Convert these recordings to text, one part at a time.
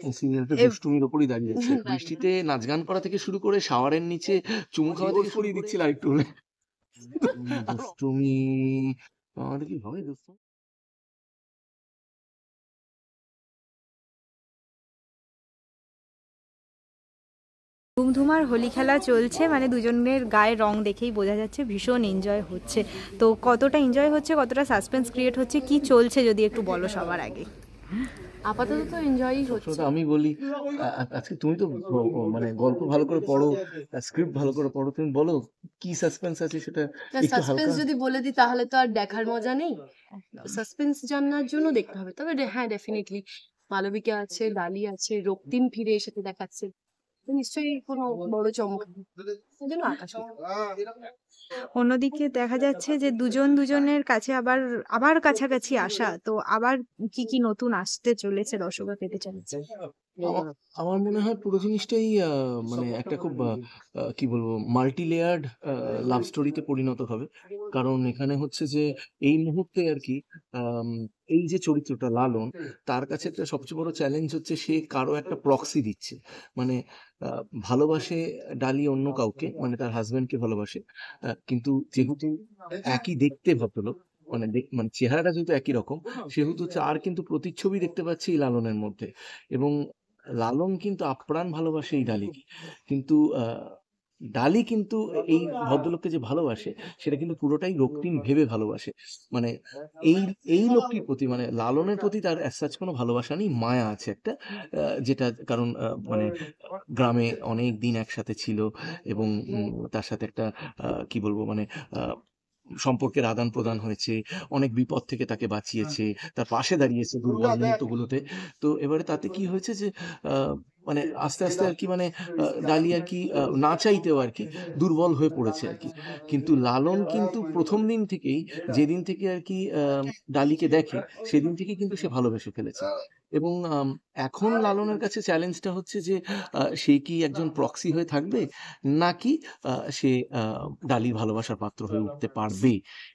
এই সিরিয়ালটা এ দুষ্টুমির ওপরই দাঁড়িয়েছে। বৃষ্টিতে নাচ গান করা থেকে শুরু করে শাওয়ারের নিচে চুমু খাওয়া থেকে শুরু করিয়ে দিচ্ছিল আরেকটু হলে। দুষ্টুমি আমাদের কি হবে দুষ্টুমি? ধুমধুমার হোলি খেলা চলছে, মানে দুজনের গায়ে রং দেখেই বোঝা যাচ্ছে ভীষণ এনজয় হচ্ছে। তো কতটা এনজয় হচ্ছে, কতটা সাসপেন্স ক্রিয়েট হচ্ছে, কি চলছে যদি একটু বলো সবার আগে। আপাতত তো এনজয়ই হচ্ছে। সবসময় তো আমি বলি আজকে তুমি তো মানে গল্প ভালো করে পড়ো, স্ক্রিপ্ট ভালো করে পড়ো, তুমি বলো কি সাসপেন্স আছে সেটা একটু সাসপেন্স হালকা। যদি বলে দিই তাহলে তো আর দেখার মজা নেই। সাসপেন্স জানার জন্য দেখতে হবে। তবে হ্যাঁ, ডেফিনেটলি মালবিকা আছে, ডালি আছে, রক্তিম ফিরে এসে দেখাচ্ছে। তো নিশ্চয়ই কোনো বড় চমক আছে। ওই জন্য আকাশ। অন্যদিকে দেখা যাচ্ছে যে দুজন দুজনের কাছে আবার আবার কাছাকাছি আসা, তো আবার কি কি নতুন আসতে চলেছে দর্শকরা পেতে চলেছে। আমার মনে হয় পুরো জিনিসটাই মানে একটা খুব কি বলবো মাল্টি লেয়ার্ড লাভ স্টোরিতে পরিণত হবে। কারণ এখানে হচ্ছে যে এই মুহূর্তে আর কি আম, এই যে চরিত্রটা লালন, তার কাছে একটা সবচেয়ে বড় চ্যালেঞ্জ হচ্ছে সে কারো একটা প্রক্সি দিচ্ছে। মানে ভালোবাসে ডালি অন্য কাউকে, মানে তার হাজবেন্ডকে ভালোবাসে, কিন্তু যেহেতু একই দেখতে ভদ্রলোক, মানে মানে চেহারাটা যেহেতু একই রকম, সেহেতু তার কিন্তু প্রতিচ্ছবি দেখতে পাচ্ছি এই লালনের মধ্যে। এবং লালন কিন্তু আপ্রাণ ভালোবাসে এই ডালিকে, কিন্তু ডালি কিন্তু এই ভদ্রলোককে যে ভালোবাসে সেটা কিন্তু পুরোটাই রক্তিম ভেবে ভালোবাসে। মানে এই এই লোকটির প্রতি, মানে লালনের প্রতি তার as such কোনো ভালোবাসা নেই, মায়া আছে একটা, যেটা কারণ মানে গ্রামে অনেক দিন একসাথে ছিল এবং তার সাথে একটা কি বলবো মানে আহ, সম্পর্কের আদান প্রদান হয়েছে, অনেক বিপদ থেকে তাকে বাঁচিয়েছে, তার পাশে দাঁড়িয়েছে দুর্বল মুহূর্তগুলোতে। তো এবারে তাতে কি হয়েছে যে মানে আস্তে আস্তে আর কি মানে ডালি আর কি না চাইতেও আর কি দুর্বল হয়ে পড়েছে আর কি। কিন্তু লালন কিন্তু প্রথম দিন থেকেই, যেদিন থেকে আর কি ডালিকে দেখে সেদিন থেকে কিন্তু সে ভালোবেসে ফেলেছে। এবং এখন লালনের কাছে চ্যালেঞ্জটা হচ্ছে যে সে কি একজন প্রক্সি হয়ে থাকবে, নাকি সে ডালির ভালোবাসার পাত্র হয়ে উঠতে পারবে।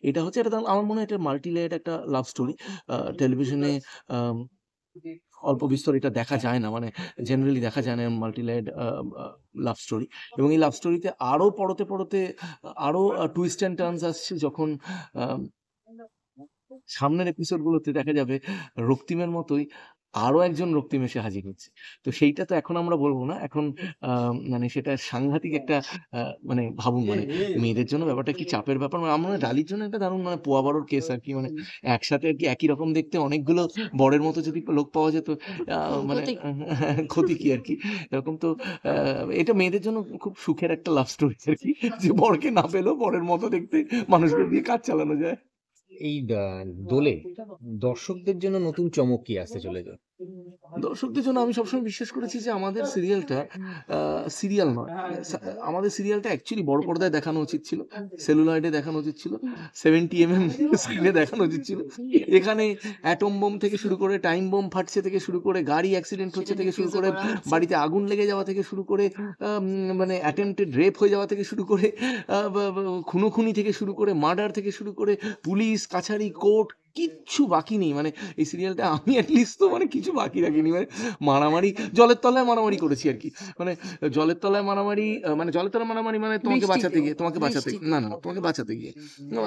এটা হচ্ছে এটা আমার মনে হয় এটা মাল্টি লেয়ার্ড একটা লাভ স্টোরি। টেলিভিশনে অল্প বিস্তর এটা দেখা যায় না, মানে জেনারেলি দেখা যায় না মাল্টি লেয়ার্ড লাভ স্টোরি। এবং এই লাভ স্টোরিতে আরো পড়তে পড়তে আরো টুইস্ট অ্যান্ড টার্নস আসছে, যখন আম, সামনের এপিসোড গুলোতে দেখা যাবে রক্তিমের মতোই আরো একজন রক্তিম এসে হাজির হচ্ছে। তো সেইটা তো এখন আমরা বলবো না, এখন মানে সেটা সাংঘাতিক একটা মানে ভাবুন, মানে মেয়েদের জন্য ব্যাপারটা কি চাপের ব্যাপার। মানে আমার মনে হয় ডালির জন্য একটা দারুণ মানে পোয়া বড়োর কেস আর কি। মানে একসাথে আর কি একই রকম দেখতে অনেকগুলো বরের মতো যদি লোক পাওয়া যেত, মানে ক্ষতি। ক্ষতি কি আর কি। এরকম তো এটা মেয়েদের জন্য খুব সুখের একটা লাভ স্টোরি আর কি, যে বরকে না পেলেও বরের মতো দেখতে মানুষদের দিয়ে কাজ চালানো যায়। এই দোলে দর্শকদের জন্য নতুন চমক কি আসতে চলেছে? দর্শকদের জন্য আমি সবসময় বিশ্বাস করেছি যে আমাদের সিরিয়ালটা সিরিয়াল নয়, আমাদের সিরিয়ালটা অ্যাকচুয়ালি বড় পর্দায় দেখানো উচিত ছিল, সেলুলয়েডে দেখানো উচিত ছিল, 70 mm স্ক্রিনে দেখানো উচিত ছিল। এখানে অ্যাটম বোম থেকে শুরু করে, টাইম বোম ফাটছে থেকে শুরু করে, গাড়ি অ্যাক্সিডেন্ট হচ্ছে থেকে শুরু করে, বাড়িতে আগুন লেগে যাওয়া থেকে শুরু করে, মানে অ্যাটেম্পটেড রেপ হয়ে যাওয়া থেকে শুরু করে, খুনোখুনি থেকে শুরু করে, মার্ডার থেকে শুরু করে, পুলিশ কাছারি কোর্ট কিচ্ছু বাকি নেই। মানে এই সিরিয়ালটা আমি অ্যাটলিস্ট তো মানে কিছু বাকি রাখিনি। মানে মারামারি, জলের তলায় মারামারি করেছি আর কি। মানে জলের তলায় মারামারি, মানে জলের তলায় মারামারি মানে তোমাকে বাঁচাতে গিয়ে, না না না, তোমাকে বাঁচাতে গিয়ে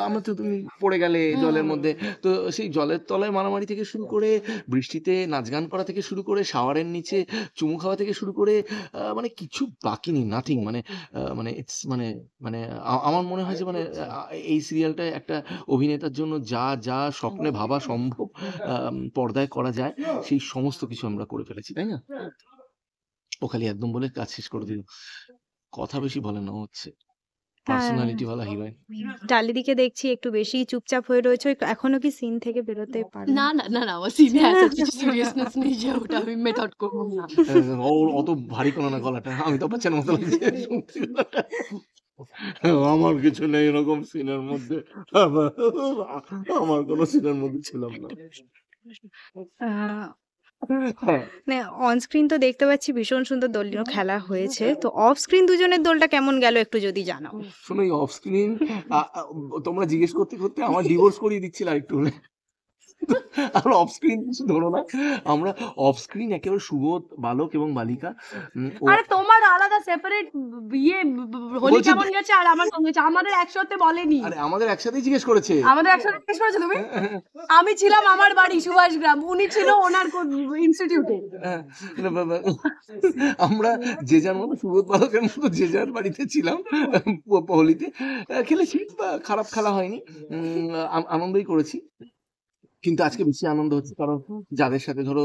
আমরা তো, তুমি পড়ে গেলে জলের মধ্যে। তো সেই জলের তলায় মারামারি থেকে শুরু করে, বৃষ্টিতে নাচ গান করা থেকে শুরু করে, শাওয়ারের নিচে চুমু খাওয়া থেকে শুরু করে, মানে কিছু বাকি নেই, নাথিং। মানে মানে ইটস মানে মানে আমার মনে হয় যে মানে এই সিরিয়ালটা একটা অভিনেতার জন্য যা যা স্বপ্নে ভাবা সম্ভব পর্দায় করা যায়, সেই সমস্ত কিছু আমরা করে ফেলেছি, তাই না? ও খালি একদম বলে কাজ শেষ করে দিল, কথা বেশি বলে না, ও হচ্ছে হ্যাঁ, পার্সোনালিটি ওয়ালা হিরোইন। ডালিদিকে দেখছি একটু বেশি চুপচাপ হয়ে রয়েছে, এখনো কি সিন থেকে বেরোতে পারেন? না না না না, আমার সিনে এত কিছু সিরিয়াসনেস নেই যে ওটা আমি মেথড করবো না। ওর অত ভারী কোনো না গলাটা, আমি তো বাচ্চার মতো লাগছে শুনছি গলাটা। আমার কিছু নেই এরকম সিনের মধ্যে, আমার কোনো সিনের মধ্যে ছিলাম না। আহ, হ্যাঁ, মানে অন স্ক্রিন তো দেখতে পাচ্ছি ভীষণ সুন্দর দলীয় খেলা হয়েছে, তো অফ স্ক্রিন দুজনের দোলটা কেমন গেল একটু যদি জানাও। শোনো এই অফ স্ক্রিন তোমরা জিজ্ঞেস করতে করতে আমার ডিভোর্স করিয়ে দিচ্ছিল আরেকটু হলে। আমরা অফ স্ক্রিন কিছু ধরো না, আমরা অফ স্ক্রিন একেবারে সুবোধ বালক এবং বালিকা। ও আরে তোমার আলাদা সেপারেট ইয়ে হোলি বলছি কেমন গেছে আর আমার কেমন গেছে, আমাদের একসাথে বলেনি। আরে আমাদের একসাথেই জিজ্ঞেস করেছে। আমাদের একসাথে জিজ্ঞেস করেছো তুমি? আমি ছিলাম আমার বাড়ি সুভাষগ্রাম, উনি ছিল ওনার ইনস্টিটিউটে। হ্যাঁ, না, আমরা যে যার মতো সুবোধ বালকের মতো যে যার বাড়িতে ছিলাম হোলিতে। খেলেছি, খারাপ খেলা হয়নি, আনন্দই করেছি। কিন্তু আজকে বেশি আনন্দ হচ্ছে কারণ যাদের সাথে ধরো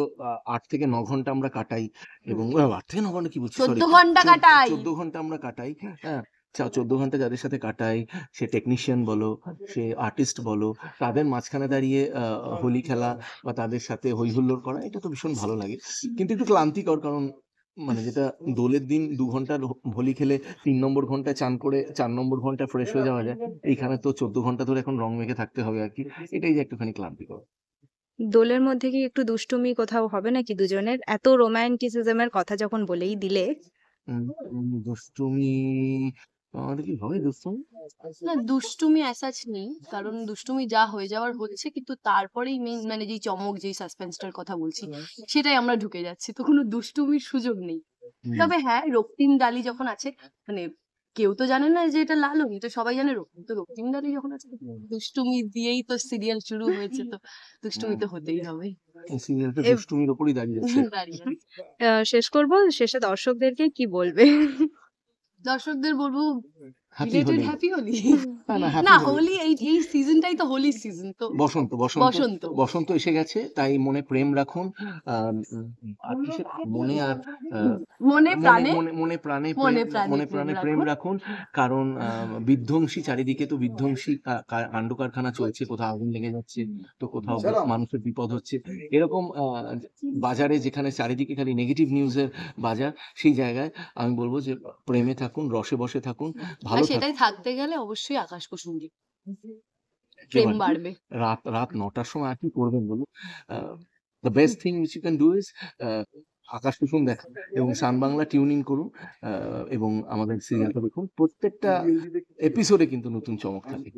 ৮ থেকে ৯ ঘন্টা আমরা কাটাই, এবং ৮ থেকে ৯ ঘন্টা কি বলছি, 14 সরি, ঘন্টা কাটাই। 14 ঘন্টা আমরা কাটাই। হ্যাঁ, 14 ঘন্টা যাদের সাথে কাটাই, সে টেকনিশিয়ান বলো, সে আর্টিস্ট বলো, তাদের মাঝখানে দাঁড়িয়ে হোলি খেলা বা তাদের সাথে হই হুল্লোড় করা, এটা তো ভীষণ ভালো লাগে। কিন্তু একটু ক্লান্তিকর, কারণ মানে যেটা দোলের দিন ২ ঘন্টার হোলি খেলে ৩ নম্বর ঘন্টায় চান করে ৪ নম্বর ঘন্টায় ফ্রেশ হয়ে যাওয়া যায়, এইখানে তো 14 ঘন্টা ধরে এখন রং মেখে থাকতে হবে আর কি। এটাই যে একটুখানি ক্লান্তিকর। দোলের মধ্যে কি একটু দুষ্টুমি কোথাও হবে নাকি দুজনের? এত রোমান্টিসিজমের কথা যখন বলেই দিলে। দুষ্টুমি আমাদের কি হবে দুষ্টুমি? না, দুষ্টুমি অ্যাসাচ নেই, কারণ দুষ্টুমি যা হয়ে যাওয়ার হচ্ছে, কিন্তু তারপরেই মেইন মানে যেই চমক, যেই সাসপেন্সটার কথা বলছি, সেটাই আমরা ঢুকে যাচ্ছি, তো কোনো দুষ্টুমির সুযোগ নেই। হুম। তবে হ্যাঁ, রক্তিম ডালি যখন আছে, মানে কেউ তো জানে না যে এটা লালন, তো সবাই জানে রক্তিম, তো রক্তিম ডালি যখন আছে, দুষ্টুমি দিয়েই তো সিরিয়াল শুরু হয়েছে, তো দুষ্টুমি তো হতেই হবে। এই সিরিয়ালটা এ দুষ্টুমির ওপরই দাঁড়িয়ে আছে। দাঁড়িয়ে আছে। শেষ করব, শেষে দর্শকদেরকে কি বলবে? দর্শকদের বলবো happy related Holi. Happy Holi. না না, হ্যাপি হোলি। হোলি এই সিজনটাই তো হোলি সিজন, তো বসন্ত বসন্ত বসন্ত। বসন্ত এসে গেছে, তাই মনে প্রেম রাখুন। আর কিসের মনে আর মনে মনে প্রাণে মনে মনে প্রাণে মনে প্রেম, প্রাণে মনে প্রেম প্রাণে প্রেম রাখুন। রাখুন। কারণ বিধ্বংসী চারিদিকে তো বিধ্বংসী কাণ্ড কারখানা চলছে, কোথাও আগুন লেগে যাচ্ছে, তো কোথাও মানুষের বিপদ হচ্ছে। এরকম বাজারে যেখানে চারিদিকে খালি নেগেটিভ নিউজের বাজার, সেই জায়গায় আমি বলবো যে প্রেমে থাকুন, রসে বসে থাকুন, আর ভালো থাকুন। সেটাই থাকতে গেলে অবশ্যই আকাশ কুসুম দিয়ে প্রেম একেবারে বাড়বে। রাত রাত ৯টার সময় আর কি করবেন বলুন? The best thing which you can do is আকাশ কুসুম দেখা এবং সান বাংলা টিউন ইন করুন, এবং আমাদের সিরিয়ালটা দেখুন। প্রত্যেকটা এপিসোডে কিন্তু নতুন চমক থাকে।